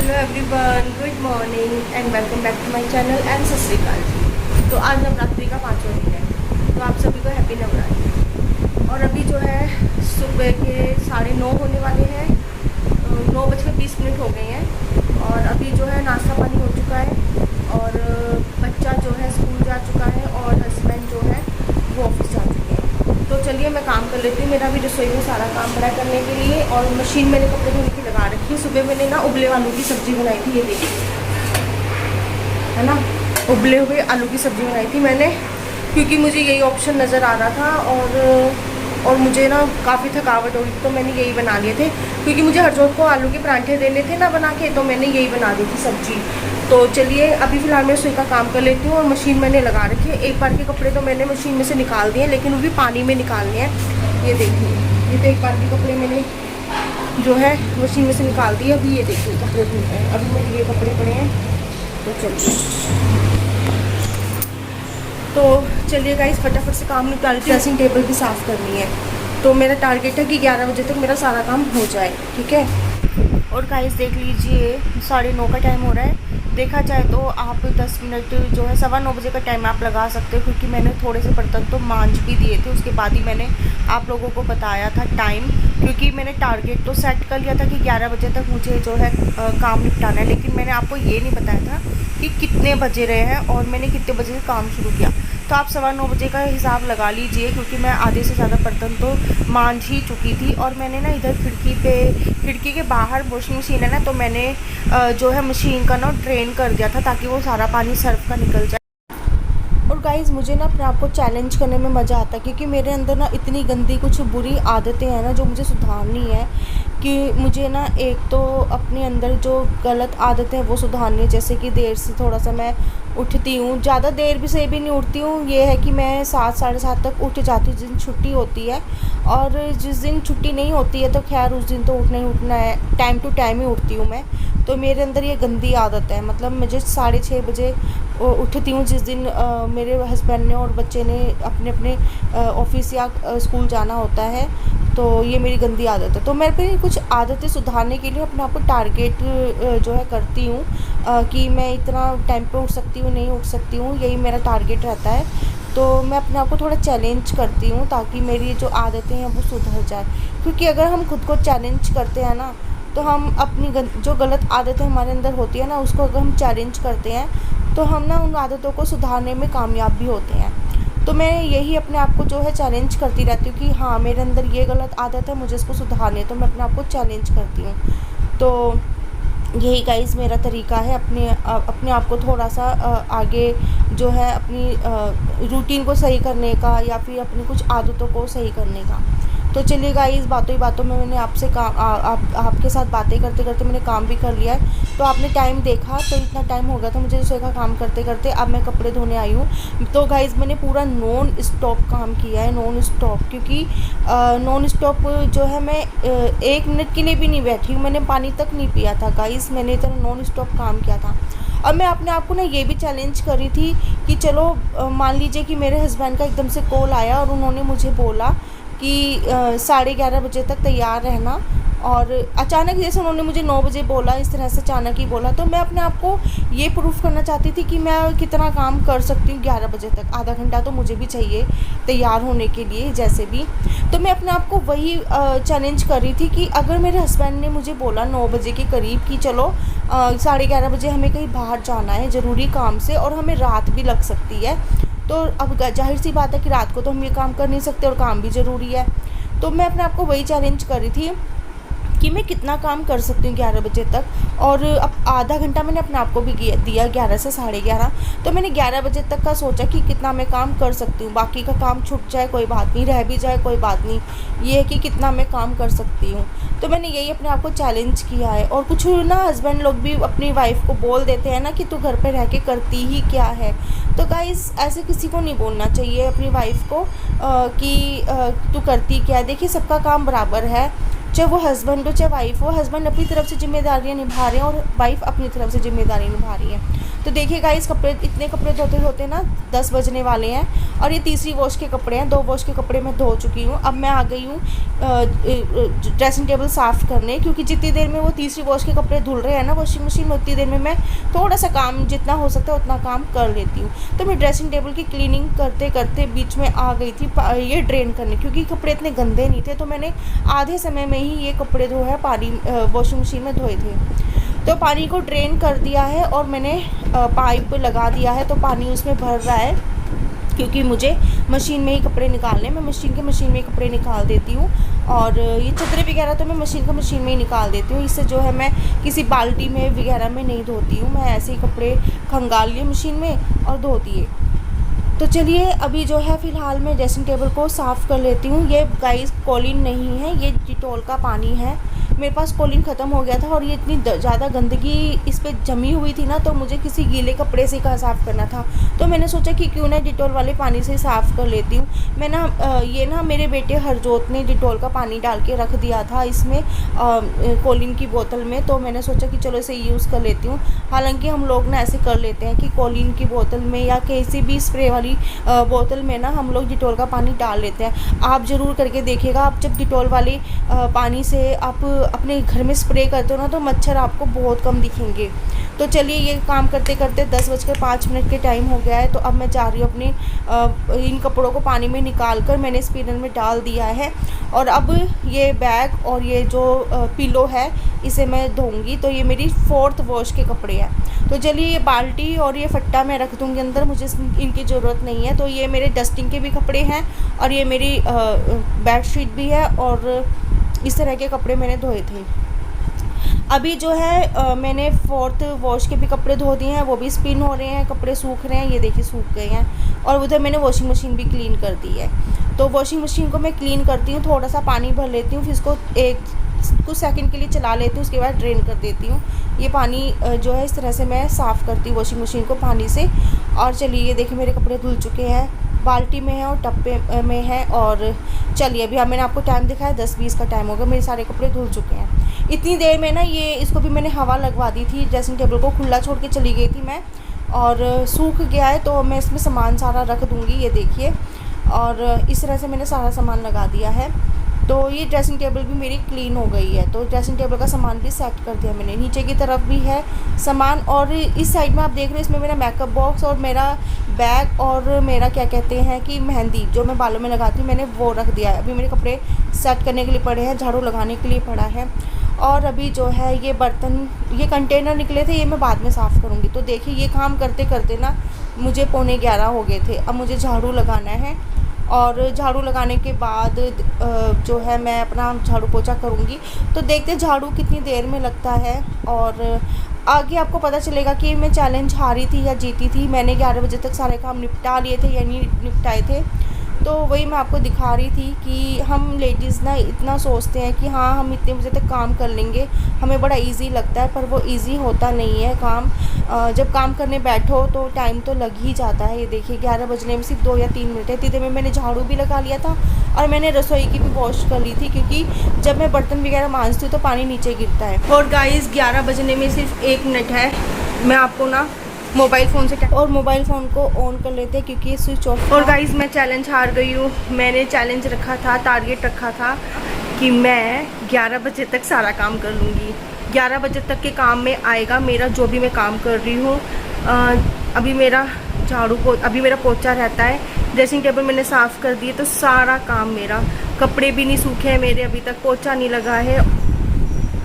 Hello everyone, good morning and welcome back to my channel and सत श्री अकाल जी। तो आज नवरात्रि का 5वां दिन है, तो आप सभी को हैप्पी नवरात्रि। और अभी जो है सुबह के 9:30 होने वाले हैं, 9:20 हो गए हैं। और अभी जो है नाश्ता पानी हो चुका है और बच्चा जो है स्कूल जा चुका है और हस्बैंड जो है वो ऑफिस जा चुके हैं। तो चलिए मैं काम कर लेती हूँ। मेरा भी रसोई में सारा काम पड़ा करने के लिए, और मशीन मैंने कपड़े धोने की लगा रखी है। सुबह मैंने ना उबले आलू की सब्ज़ी बनाई थी, ये देखिए है ना, उबले हुए आलू की सब्ज़ी बनाई थी मैंने, क्योंकि मुझे यही ऑप्शन नज़र आ रहा था और मुझे ना काफ़ी थकावट हो रही थी, तो मैंने यही बना लिए थे। क्योंकि मुझे हरजोत को आलू के परांठे देने थे ना बना के, तो मैंने यही बना दी थी सब्ज़ी। तो चलिए अभी फ़िलहाल मैं रसोई का काम कर लेती हूँ और मशीन मैंने लगा रखी है। एक बार के कपड़े तो मैंने मशीन में से निकाल दिए, लेकिन वो भी पानी में निकालने हैं। ये देखिए, ये तो एक बार के कपड़े मैंने जो है मशीन में से निकाल दिए। अभी ये देखिए कपड़े धुलते हैं, अभी मेरे ये कपड़े पड़े हैं। तो चलिए गाइस फटाफट से काम निकाल के ड्रेसिंग टेबल भी साफ़ करनी है। तो मेरा टारगेट है कि 11 बजे तक मेरा सारा काम हो जाए, ठीक है। और गाइस देख लीजिए 9:30 का टाइम हो रहा है। देखा जाए तो आप 10 मिनट जो है 9:15 बजे का टाइम आप लगा सकते हो, क्योंकि मैंने थोड़े से बर्तन तो मांज भी दिए थे। उसके बाद ही मैंने आप लोगों को बताया था टाइम, क्योंकि मैंने टारगेट तो सेट कर लिया था कि 11 बजे तक मुझे जो है काम निपटाना है। लेकिन मैंने आपको ये नहीं बताया था कि कितने बजे रहे हैं और मैंने कितने बजे से काम शुरू किया। तो आप 9:15 बजे का हिसाब लगा लीजिए, क्योंकि मैं आधे से ज़्यादा बर्तन तो मांझ ही चुकी थी। और मैंने ना इधर खिड़की के बाहर वॉशिंग मशीन है ना, तो मैंने जो है मशीन का ना ड्रेन कर दिया था, ताकि वो सारा पानी सर्फ का निकल जाए। और गाइज़ मुझे ना अपने आप को चैलेंज करने में मज़ा आता है, क्योंकि मेरे अंदर ना इतनी गंदी कुछ बुरी आदतें हैं ना जो मुझे सुधारनी है। कि मुझे ना एक तो अपने अंदर जो गलत आदतें हैं वो सुधारनी है, जैसे कि देर से थोड़ा सा मैं उठती हूँ, ज़्यादा देर भी से भी नहीं उठती हूँ। ये है कि मैं 7 साढ़े 7 तक उठ जाती हूँ जिस दिन छुट्टी होती है। और जिस दिन छुट्टी नहीं होती है तो खैर उस दिन तो उठना ही उठना है, टाइम टू टाइम ही उठती हूँ मैं। तो मेरे अंदर ये गंदी आदत है, मतलब मुझे 6:30 बजे उठती हूँ जिस दिन मेरे हस्बैंड ने और बच्चे ने अपने अपने ऑफिस या स्कूल जाना होता है। तो ये मेरी गंदी आदत है। तो मैं अपनी कुछ आदतें सुधारने के लिए अपने आप को टारगेट जो है करती हूँ कि मैं इतना टाइम पे उठ सकती हूँ, नहीं उठ सकती हूँ, यही मेरा टारगेट रहता है। तो मैं अपने आप को थोड़ा चैलेंज करती हूँ ताकि मेरी जो आदतें हैं वो सुधर जाए। क्योंकि अगर हम खुद को चैलेंज करते हैं ना, तो हम अपनी जो गलत आदतें हमारे अंदर होती है ना, उसको अगर हम चैलेंज करते हैं तो हम ना उन आदतों को सुधारने में कामयाब भी होते हैं। तो मैं यही अपने आप को जो है चैलेंज करती रहती हूँ कि हाँ मेरे अंदर ये गलत आदत है, मुझे इसको सुधारनी है। तो मैं अपने आप को चैलेंज करती हूँ। तो यही गाइस मेरा तरीका है अपने आप को थोड़ा सा आगे जो है अपनी रूटीन को सही करने का, या फिर अपनी कुछ आदतों को सही करने का। तो चलिए गाइस बातों ही बातों में मैंने आपसे आपके साथ बातें करते करते मैंने काम भी कर लिया है। तो आपने टाइम देखा तो इतना टाइम हो गया था मुझे रसोई का काम करते करते। अब मैं कपड़े धोने आई हूँ। तो गाइस मैंने पूरा नॉन स्टॉप काम किया है, नॉन स्टॉप, क्योंकि नॉन स्टॉप जो है मैं 1 मिनट के लिए भी नहीं बैठी हूँ, मैंने पानी तक नहीं पिया था गाइस, मैंने इतना नॉन स्टॉप काम किया था। और मैं अपने आप को ना ये भी चैलेंज करी थी कि चलो मान लीजिए कि मेरे हस्बैंड का एकदम से कॉल आया और उन्होंने मुझे बोला कि 11:30 बजे तक तैयार रहना। और अचानक जैसे उन्होंने मुझे 9 बजे बोला, इस तरह से अचानक ही बोला, तो मैं अपने आप को ये प्रूफ करना चाहती थी कि मैं कितना काम कर सकती हूँ 11 बजे तक। आधा घंटा तो मुझे भी चाहिए तैयार होने के लिए जैसे भी। तो मैं अपने आप को वही चैलेंज कर रही थी कि अगर मेरे हस्बैंड ने मुझे बोला 9 बजे के करीब कि चलो 11:30 बजे हमें कहीं बाहर जाना है ज़रूरी काम से, और हमें रात भी लग सकती है, तो अब जाहिर सी बात है कि रात को तो हम ये काम कर नहीं सकते और काम भी ज़रूरी है। तो मैं अपने आप को वही चैलेंज कर रही थी कि मैं कितना काम कर सकती हूँ 11 बजे तक। और अब आधा घंटा मैंने अपने आप को भी दिया 11 से 11:30। तो मैंने 11 बजे तक का सोचा कि कितना मैं काम कर सकती हूँ, बाकी का काम छूट जाए कोई बात नहीं, रह भी जाए कोई बात नहीं, ये है कि कितना मैं काम कर सकती हूँ। तो मैंने यही अपने आप को चैलेंज किया है। और कुछ ना हस्बैंड लोग भी अपनी वाइफ को बोल देते हैं ना कि तू घर पर रह के करती ही क्या है। तो गाइस ऐसे किसी को नहीं बोलना चाहिए अपनी वाइफ को कि तू करती क्या है। देखिए सबका काम बराबर है, चाहे वो हस्बैंड हो चाहे वाइफ हो। हस्बैंड अपनी तरफ से जिम्मेदारियां निभा रहे हैं और वाइफ अपनी तरफ से जिम्मेदारी निभा रही है। तो देखिए गाइस, कपड़े इतने कपड़े धोते धोते ना 10 बजने वाले हैं और ये तीसरी वॉश के कपड़े हैं। 2 वॉश के कपड़े मैं धो चुकी हूँ। अब मैं आ गई हूँ ड्रेसिंग टेबल साफ़ करने, क्योंकि जितनी देर में वो तीसरी वॉश के कपड़े धुल रहे हैं ना वॉशिंग मशीन में, उतनी देर में मैं थोड़ा सा काम जितना हो सकता है उतना काम कर लेती हूँ। तो मैं ड्रेसिंग टेबल की क्लीनिंग करते करते बीच में आ गई थी ये ड्रेन करने, क्योंकि कपड़े इतने गंदे नहीं थे। तो मैंने आधे समय में ही ये कपड़े जो है पानी वॉशिंग मशीन में धोए थे। तो पानी को ड्रेन कर दिया है और मैंने पाइप लगा दिया है, तो पानी उसमें भर रहा है, क्योंकि मुझे मशीन में ही कपड़े निकालने, मैं मशीन में ही कपड़े निकाल देती हूँ। और ये चदरें वगैरह तो मैं मशीन में ही निकाल देती हूँ। इससे जो है मैं किसी बाल्टी में वगैरह में नहीं धोती हूँ, मैं ऐसे ही कपड़े खंगाल लिए मशीन में और धो दिए। तो चलिए अभी जो है फ़िलहाल मैं ड्रेसिंग टेबल को साफ़ कर लेती हूँ। ये गाइस कोलिन नहीं है, ये डिटॉल का पानी है। मेरे पास कोलिन ख़त्म हो गया था और ये इतनी ज़्यादा गंदगी इस पर जमी हुई थी ना, तो मुझे किसी गीले कपड़े से कहाँ साफ़ करना था। तो मैंने सोचा कि क्यों ना डिटॉल वाले पानी से साफ़ कर लेती हूँ। मैं ना ये ना मेरे बेटे हरजोत ने डिटॉल का पानी डाल के रख दिया था इसमें कोलिन की बोतल में, तो मैंने सोचा कि चलो इसे यूज़ कर लेती हूँ। हालांकि हम लोग ना ऐसे कर लेते हैं कि कोलिन की बोतल में या किसी भी स्प्रे वाली बोतल में ना हम लोग डिटॉल का पानी डाल लेते हैं। आप ज़रूर करके देखिएगा, आप जब डिटॉल वाले पानी से आप अपने घर में स्प्रे करते हो ना, तो मच्छर आपको बहुत कम दिखेंगे। तो चलिए ये काम करते करते 10:05 के टाइम हो गया है। तो अब मैं जा रही हूँ अपने इन कपड़ों को पानी में निकाल कर मैंने स्पिनर में डाल दिया है, और अब ये बैग और ये जो पिलो है इसे मैं धोऊंगी। तो ये मेरी 4th वॉश के कपड़े हैं। तो चलिए ये बाल्टी और ये फट्टा मैं रख दूँगी अंदर, मुझे इनकी ज़रूरत नहीं है। तो ये मेरे डस्टिंग के भी कपड़े हैं और ये मेरी बेडशीट भी है, और इस तरह के कपड़े मैंने धोए थे। अभी जो है मैंने 4th वॉश के भी कपड़े धो दिए हैं, वो भी स्पिन हो रहे हैं, कपड़े सूख रहे हैं, ये देखिए सूख गए हैं। और उधर मैंने वॉशिंग मशीन भी क्लीन कर दी है। तो वॉशिंग मशीन को मैं क्लीन करती हूँ, थोड़ा सा पानी भर लेती हूँ, फिर इसको कुछ सेकंड के लिए चला लेती हूँ, उसके बाद ड्रेन कर देती हूँ। ये पानी जो है इस तरह से मैं साफ़ करती हूँ वॉशिंग मशीन को पानी से। और चलिए ये देखिए मेरे कपड़े धुल चुके हैं, बाल्टी में है और टब में है। और चलिए अभी मैंने आपको टाइम दिखाया 10:20 का टाइम हो गया, मेरे सारे कपड़े धुल चुके हैं। इतनी देर में ना ये इसको भी मैंने हवा लगवा दी थी, ड्रेसिंग टेबल को खुला छोड़ के चली गई थी मैं, और सूख गया है। तो मैं इसमें सामान सारा रख दूँगी, ये देखिए। और इस तरह से मैंने सारा सामान लगा दिया है। तो ये ड्रेसिंग टेबल भी मेरी क्लीन हो गई है। तो ड्रेसिंग टेबल का सामान भी सेट कर दिया मैंने, नीचे की तरफ भी है सामान। और इस साइड में आप देख रहे हो, इसमें मेरा मेकअप बॉक्स और मेरा बैग और मेरा क्या कहते हैं कि मेहंदी जो मैं बालों में लगाती हूँ, मैंने वो रख दिया है। अभी मेरे कपड़े सेट करने के लिए पड़े हैं, झाड़ू लगाने के लिए पड़ा है। और अभी जो है ये बर्तन, ये कंटेनर निकले थे, ये मैं बाद में साफ़ करूँगी। तो देखिए ये काम करते करते ना मुझे 11:15 हो गए थे। अब मुझे झाड़ू लगाना है, और झाड़ू लगाने के बाद जो है मैं अपना झाड़ू पोछा करूँगी। तो देखते झाड़ू कितनी देर में लगता है, और आगे आपको पता चलेगा कि मैं चैलेंज हारी थी या जीती थी। मैंने 11 बजे तक सारे काम निपटा लिए थे या नहीं निपटाए थे। तो वही मैं आपको दिखा रही थी कि हम लेडीज़ ना इतना सोचते हैं कि हाँ हम इतने बजे तक काम कर लेंगे, हमें बड़ा इजी लगता है, पर वो इजी होता नहीं है काम। जब काम करने बैठो तो टाइम तो लग ही जाता है। ये देखिए 11 बजने में सिर्फ 2 या 3 मिनट है। इतनी देर में मैंने झाड़ू भी लगा लिया था और मैंने रसोई की भी वॉश कर ली थी, क्योंकि जब मैं बर्तन वगैरह मांजती हूँ तो पानी नीचे गिरता है। और गाइस 11 बजने में सिर्फ 1 मिनट है। मैं आपको ना मोबाइल फ़ोन से और मोबाइल फ़ोन को ऑन कर लेते हैं, क्योंकि ये स्विच ऑफ। और गाइस मैं चैलेंज हार गई हूँ। मैंने चैलेंज रखा था, टारगेट रखा था कि मैं 11 बजे तक सारा काम कर लूँगी। 11 बजे तक के काम में आएगा मेरा जो भी मैं काम कर रही हूँ। अभी मेरा अभी मेरा पोछा रहता है, ड्रेसिंग टेबल मैंने साफ़ कर दी, तो सारा काम मेरा, कपड़े भी नहीं सूखे हैं मेरे, अभी तक पोछा नहीं लगा है।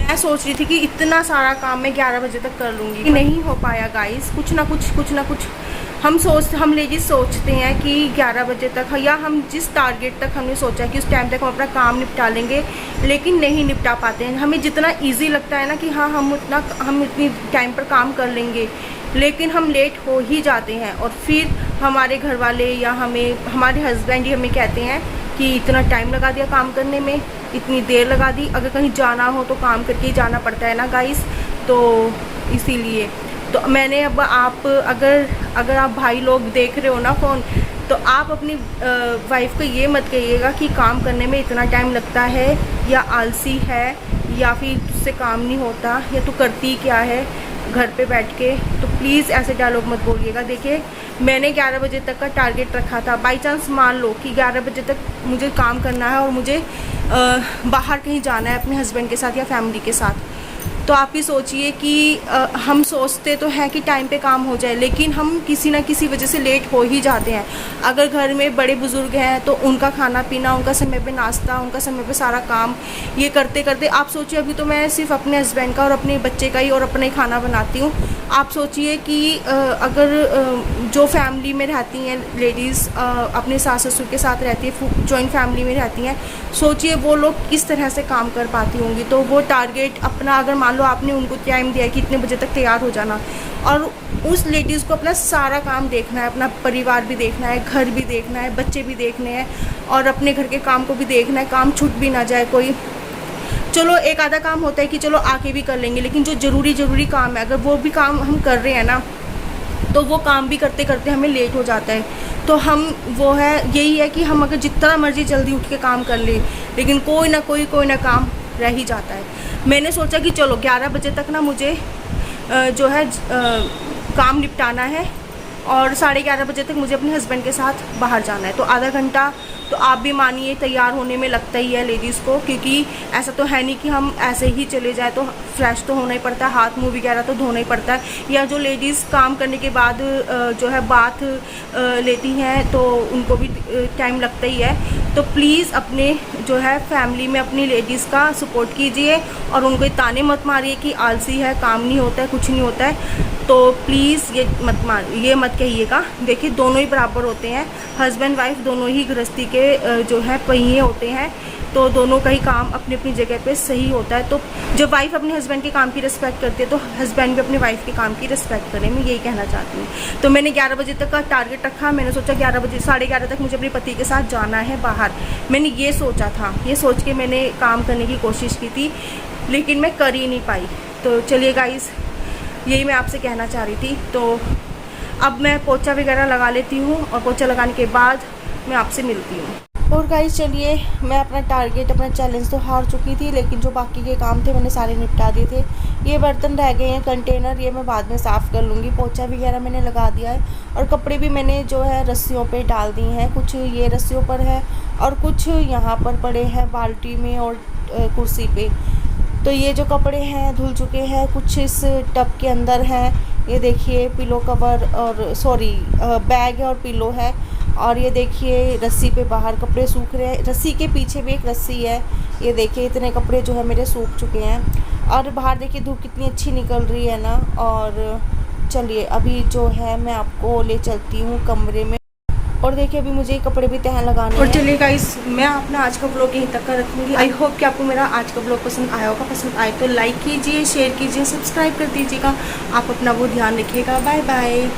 मैं सोच रही थी कि इतना सारा काम मैं 11 बजे तक कर लूँगी, नहीं हो पाया गाइस। कुछ ना कुछ हम लेडीज सोचते हैं कि 11 बजे तक, या हम जिस टारगेट तक हमने सोचा है कि उस टाइम तक हम अपना काम निपटा लेंगे, लेकिन नहीं निपटा पाते हैं। हमें जितना इजी लगता है ना कि हाँ हम इतनी टाइम पर काम कर लेंगे, लेकिन हम लेट हो ही जाते हैं। और फिर हमारे घर वाले या हमारे हस्बैंड ही हमें कहते हैं कि इतना टाइम लगा दिया काम करने में, इतनी देर लगा दी। अगर कहीं जाना हो तो काम करके ही जाना पड़ता है ना गाइस, तो इसीलिए तो मैंने अब अगर आप भाई लोग देख रहे हो ना फ़ोन, तो आप अपनी वाइफ को ये मत कहिएगा कि काम करने में इतना टाइम लगता है, या आलसी है, या फिर तुझसे काम नहीं होता, या तू करती क्या है। घर पे बैठ के, तो प्लीज़ ऐसे डायलॉग मत बोलिएगा। देखिए मैंने 11 बजे तक का टारगेट रखा था, बाई चांस मान लो कि 11 बजे तक मुझे काम करना है और मुझे बाहर कहीं जाना है अपने हस्बैंड के साथ या फैमिली के साथ, तो आप ही सोचिए कि हम सोचते तो हैं कि टाइम पे काम हो जाए, लेकिन हम किसी ना किसी वजह से लेट हो ही जाते हैं। अगर घर में बड़े बुज़ुर्ग हैं तो उनका खाना पीना, उनका समय पे नाश्ता, उनका समय पे सारा काम, ये करते करते आप सोचिए अभी तो मैं सिर्फ अपने हस्बैंड का और अपने बच्चे का ही और अपना ही खाना बनाती हूँ। आप सोचिए कि अगर जो फैमिली में रहती हैं लेडीज़, अपने सास ससुर के साथ रहती है, जॉइंट फैमिली में रहती हैं, सोचिए वो लोग किस तरह से काम कर पाती होंगी। तो वो टारगेट अपना, अगर मान लो आपने उनको टाइम दिया है कि इतने बजे तक तैयार हो जाना, और उस लेडीज़ को अपना सारा काम देखना है, अपना परिवार भी देखना है, घर भी देखना है, बच्चे भी देखने हैं और अपने घर के काम को भी देखना है, काम छूट भी ना जाए कोई। चलो एक आधा काम होता है कि चलो आके भी कर लेंगे, लेकिन जो ज़रूरी काम है अगर वो भी काम हम कर रहे हैं ना, तो वो काम भी करते करते हमें लेट हो जाता है। तो हम वो है, यही है कि हम अगर जितना मर्ज़ी जल्दी उठ के काम कर ले, लेकिन कोई ना काम रह ही जाता है। मैंने सोचा कि चलो 11 बजे तक ना मुझे जो है काम निपटाना है और 11:30 बजे तक मुझे अपने हस्बैंड के साथ बाहर जाना है। तो आधा घंटा तो आप भी मानिए तैयार होने में लगता ही है लेडीज़ को, क्योंकि ऐसा तो है नहीं कि हम ऐसे ही चले जाए, तो फ्रेश तो होना ही पड़ता है, हाथ मुंह वगैरह तो धोना ही पड़ता है। या जो लेडीज़ काम करने के बाद जो है बाथ लेती हैं तो उनको भी टाइम लगता ही है। तो प्लीज़ अपने जो है फैमिली में अपनी लेडीज़ का सपोर्ट कीजिए और उनको ताने मत मारिए कि आलसी है, काम नहीं होता है, कुछ नहीं होता है। तो प्लीज़ ये मत कहिएगा। देखिए दोनों ही बराबर होते हैं, हस्बैंड वाइफ दोनों ही गृहस्थी के जो है पहिए होते हैं, तो दोनों का ही काम अपनी अपनी जगह पे सही होता है। तो जब वाइफ अपने हस्बैंड के काम की रिस्पेक्ट करती है तो हस्बैंड भी अपने वाइफ के काम की रिस्पेक्ट करें, मैं यही कहना चाहती हूँ। तो मैंने 11 बजे तक का टारगेट रखा, मैंने सोचा 11:30 तक मुझे अपने पति के साथ जाना है बाहर। मैंने ये सोचा था, ये सोच के मैंने काम करने की कोशिश की थी, लेकिन मैं कर ही नहीं पाई। तो चलिए गाइस, यही मैं आपसे कहना चाह रही थी। तो अब मैं पोछा वगैरह लगा लेती हूँ और पोछा लगाने के बाद मैं आपसे मिलती हूँ। और गाइस चलिए, मैं अपना टारगेट, अपना चैलेंज तो हार चुकी थी, लेकिन जो बाकी के काम थे मैंने सारे निपटा दिए थे। ये बर्तन रह गए हैं कंटेनर, ये मैं बाद में साफ़ कर लूँगी। पोछा वगैरह मैंने लगा दिया है और कपड़े भी मैंने जो है रस्सियों पे डाल दिए हैं, कुछ ये रस्सियों पर है और कुछ यहाँ पर पड़े हैं बाल्टी में और कुर्सी पे। तो ये जो कपड़े हैं धुल चुके हैं, कुछ इस टब के अंदर हैं। ये देखिए पिलो कवर और बैग है और पिलो है, और ये देखिए रस्सी पे बाहर कपड़े सूख रहे हैं। रस्सी के पीछे भी एक रस्सी है। ये देखिए इतने कपड़े जो है मेरे सूख चुके हैं और बाहर देखिए धूप कितनी अच्छी निकल रही है ना। और चलिए अभी जो है मैं आपको ले चलती हूँ कमरे में, और देखिए अभी मुझे कपड़े भी तह लगाने हैं। और चलिए गाइस, मैं अपना आज का ब्लॉग यहीं तक का रखूँगी। आई होप कि आपको मेरा आज का ब्लॉग पसंद आया होगा। पसंद आए तो लाइक कीजिए, शेयर कीजिए, सब्सक्राइब कर दीजिएगा। आप अपना वो ध्यान रखिएगा। Bye bye.